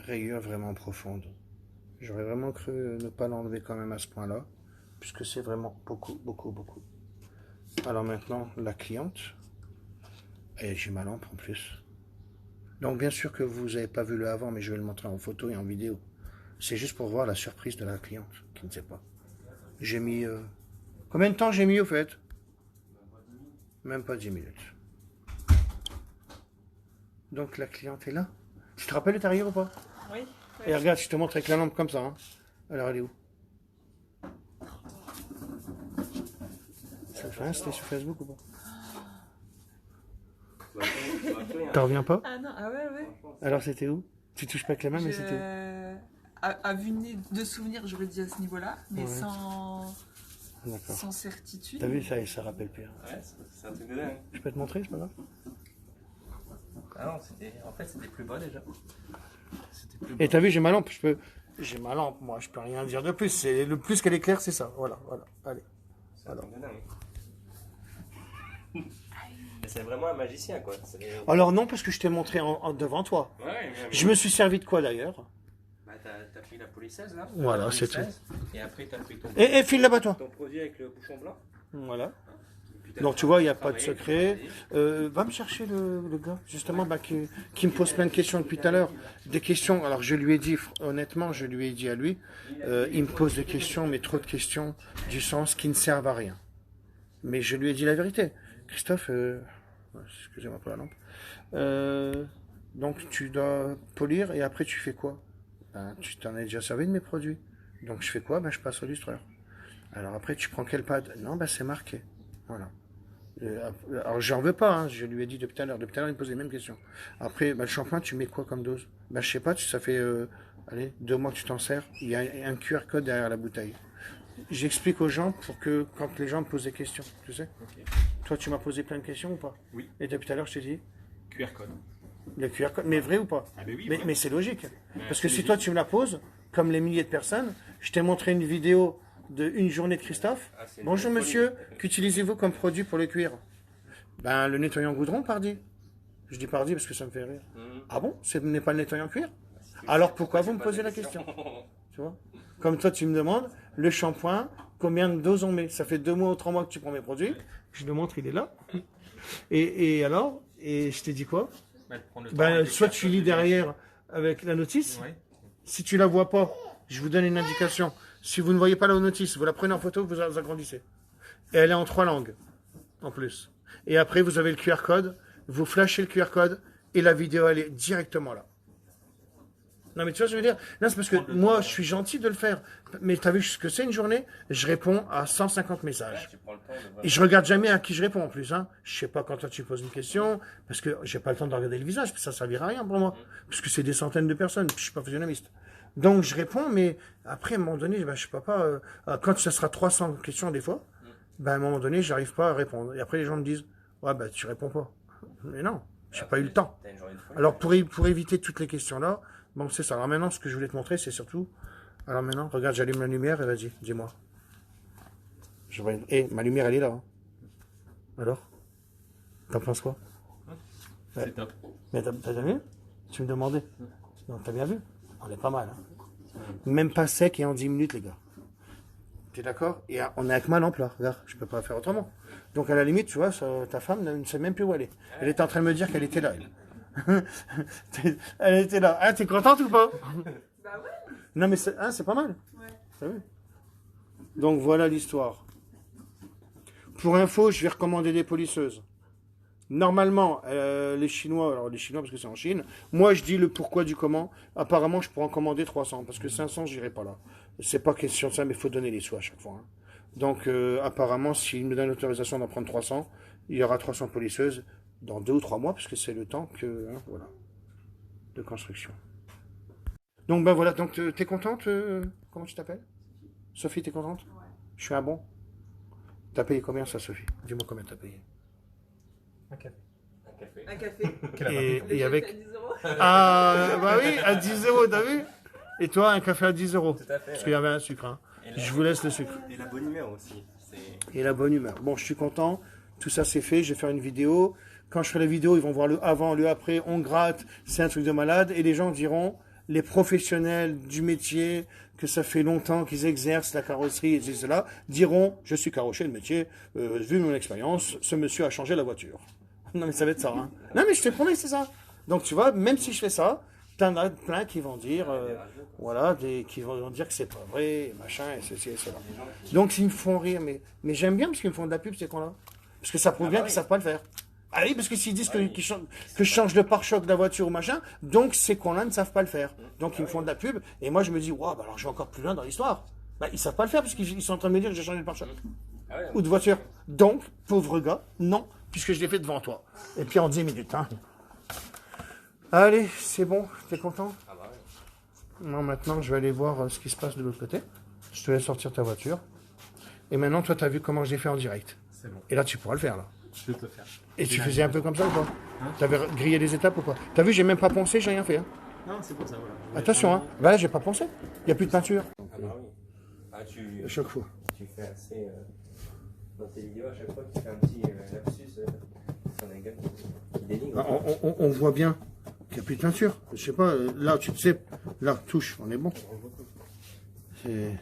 rayure vraiment profonde. J'aurais vraiment cru ne pas l'enlever quand même à ce point-là, puisque c'est vraiment beaucoup, beaucoup, beaucoup. Alors maintenant, la cliente, et j'ai ma lampe en plus. Donc bien sûr que vous n'avez pas vu le avant, mais je vais le montrer en photo et en vidéo. C'est juste pour voir la surprise de la cliente, qui ne sait pas. J'ai mis... Combien de temps j'ai mis au fait? Même pas 10 minutes. Donc la cliente est là. Tu te rappelles de ta rayure ou pas? Oui. Et regarde, je te montre avec la lampe comme ça. Hein. Alors elle est où? Ça fait rien, c'était sur Facebook ou pas? T'en reviens pas? Ah non, ah ouais. Alors c'était où? Tu touches pas avec la main, mais c'était où? À vue de souvenir, j'aurais dit à ce niveau-là, mais Ouais. sans certitude. T'as vu, ça rappelle pire. Ouais, c'est un truc de dingue. Je peux te montrer, c'est pas grave? Ah non, en fait, c'était plus bas déjà. C'était plus Et t'as vu, j'ai ma lampe, j'ai ma lampe, moi, je peux rien dire de plus. C'est le plus qu'elle éclaire, c'est ça. Voilà. Allez. C'est un truc de dingue. Mais c'est vraiment un magicien, quoi. Alors non, parce que je t'ai montré devant toi. Ouais, Je me suis servi de quoi d'ailleurs? Bah, t'as pris la polissaise là. Voilà, La c'est polissaise, et après t'as pris ton, Et file là-bas, toi. ton produit avec le bouchon blanc. Voilà. Puis t'as Donc tu vois, il n'y a pas de travaillé, secret. travaillé. Va me chercher le gars, justement, qui me pose plein de questions depuis tout à l'heure. Des questions, alors je lui ai dit, honnêtement, je lui ai dit à lui, il me pose des questions, mais trop de questions, du sens qui ne servent à rien. Mais je lui ai dit la vérité. Christophe, excusez-moi pour la lampe. Donc tu dois polir et après tu fais quoi? Ben, tu t'en es déjà servi de mes produits. Donc je fais quoi? Ben, je passe au lustreur. Alors après tu prends quel pad? Non, ben c'est marqué. Voilà. Alors j'en veux pas, hein, je lui ai dit depuis tout à l'heure. Depuis tout à l'heure il me pose les mêmes questions. Après, ben, le shampoing tu mets quoi comme dose? Ben je sais pas, ça fait allez, 2 mois que tu t'en sers. Il y a un QR code derrière la bouteille. J'explique aux gens pour que quand les gens me posent des questions, tu sais. Ok. Toi tu m'as posé plein de questions ou pas? Oui. Et depuis tout à l'heure je t'ai dit QR code. le QR code, mais vrai ou pas? Ah ben oui. Mais c'est logique. Parce que c'est si toi tu me la poses, comme les milliers de personnes, je t'ai montré une vidéo de une journée de Christophe. Ah, c'est une Bonjour folie. monsieur, qu'utilisez-vous comme produit pour le cuir? Ben le nettoyant goudron, pardi. Je dis pardi parce que ça me fait rire. Ah bon? Ce n'est pas le nettoyant cuir? Alors pourquoi vous me posez la question? Tu vois? Comme toi tu me demandes, le shampoing, combien de doses on met? Ça fait 2 mois ou 3 mois que tu prends mes produits. Je te montre, il est là. Et alors? Et je t'ai dit quoi? Ben, soit tu lis derrière avec la notice. Ouais. Si tu la vois pas, je vous donne une indication. Si vous ne voyez pas la notice, vous la prenez en photo, vous agrandissez. Et elle est en 3 langues, en plus. Et après, vous avez le QR code, vous flashez le QR code, et la vidéo, elle est directement là. Non, mais tu vois ce que je veux dire? Non, c'est parce que moi, je suis gentil de le faire. Mais tu as vu ce que c'est une journée? Je réponds à 150 messages. Tu prends le temps de Et je regarde jamais à qui je réponds en plus. Hein. Je sais pas quand toi tu poses une question, parce que j'ai pas le temps de regarder le visage, ça servira à rien pour moi. Parce que c'est des centaines de personnes, puis je suis pas physionomiste. Donc je réponds, mais après, à un moment donné, ben, je sais pas, quand ça sera 300 questions des fois, ben, à un moment donné, j'arrive pas à répondre. Et après, les gens me disent, ouais, ben, tu réponds pas. Mais non, j'ai pas eu le temps. T'as une journée de folie. Alors pour éviter toutes les questions-là, bon, c'est ça. Alors maintenant, ce que je voulais te montrer, c'est surtout... Alors maintenant, regarde, j'allume la lumière et vas-y, dis-moi. Ma lumière, elle est là. Hein. Alors? T'en penses quoi? C'est top. Mais t'as bien vu? Tu me demandais. Donc t'as bien vu? On est pas mal. Hein. Même pas sec et en 10 minutes, les gars. T'es d'accord? Et on est avec ma lampe là. Regarde, je peux pas faire autrement. Donc à la limite, tu vois, ta femme ne sait même plus où elle est. Elle était en train de me dire qu'elle était là, elle. Elle était là. Ah, t'es contente ou pas? Bah ouais. Non, mais c'est pas mal. Ouais. T'as vu? Donc voilà l'histoire. Pour info, je vais recommander des polisseuses. Normalement, les Chinois, alors les Chinois parce que c'est en Chine, moi je dis le pourquoi du comment. Apparemment, je pourrais en commander 300 parce que 500, j'irai pas là. C'est pas question de ça, mais il faut donner les sous à chaque fois. Hein. Donc apparemment, s'ils me donnent l'autorisation d'en prendre 300, il y aura 300 polisseuses dans 2 ou 3 mois parce que c'est le temps que, hein, voilà, de construction. Donc ben voilà, donc t'es contente? Comment tu t'appelles? Sophie, t'es contente? Ouais. Je suis un bon. T'as payé combien ça, Sophie? Dis-moi combien t'as payé. Un café. Un café. Et Déjà, avec... t'as 10 euros. Ah, bah oui, à 10 euros, t'as vu? Et toi, un café à 10 euros. Tout à fait. Parce qu'il y avait un sucre. Hein. Je vous laisse le sucre. Et la bonne humeur aussi. Et la bonne humeur. Bon, je suis content. Tout ça, c'est fait. Je vais faire une vidéo. Quand je ferai la vidéo, ils vont voir le avant, le après. On gratte. C'est un truc de malade. Et les gens diront, les professionnels du métier, que ça fait longtemps qu'ils exercent la carrosserie et cela, diront, je suis carrossier de métier, vu mon expérience, ce monsieur a changé la voiture. Non mais ça va être ça. Hein. Non mais je te promets, c'est ça. Donc tu vois, même si je fais ça, t'en as plein qui vont dire, voilà, qui vont dire que c'est pas vrai, machin, et ceci et cela. Donc ils me font rire, mais j'aime bien parce qu'ils me font de la pub ces cons-là. Parce que ça prouve bien qu'ils savent pas le faire. Ah oui, parce que s'ils disent que je change le pare-choc de la voiture ou machin, donc ces cons-là ne savent pas le faire. Donc ils me font de la pub, et moi je me dis, waouh, bah alors je vais encore plus loin dans l'histoire. Bah, ils savent pas le faire parce qu'ils sont en train de me dire que j'ai changé le pare-choc. Ou de voiture. Donc, pauvre gars, non, puisque je l'ai fait devant toi. Et puis en 10 minutes, hein. Allez, c'est bon, t'es content? Non, maintenant je vais aller voir ce qui se passe de l'autre côté. Je te laisse sortir ta voiture. Et maintenant, toi, t'as vu comment j'ai fait en direct. C'est bon. Et là, tu pourras le faire, là. Je vais te le faire. Et tu faisais un peu comme ça ou pas? T'avais grillé les étapes ou pas? T'as vu, j'ai même pas poncé, j'ai rien fait. Hein. Non, c'est pour ça, voilà. Attention, hein. Bah là, j'ai pas poncé. Il n'y a plus de peinture. Ah bah oui. Ah, À chaque fois. tu fais assez... dans tes vidéos, à chaque fois, tu fais un petit lapsus sur la gueule qui dénigre. On voit bien qu'il n'y a plus de peinture. Je sais pas, là, tu sais, là, touche, on est bon. C'est...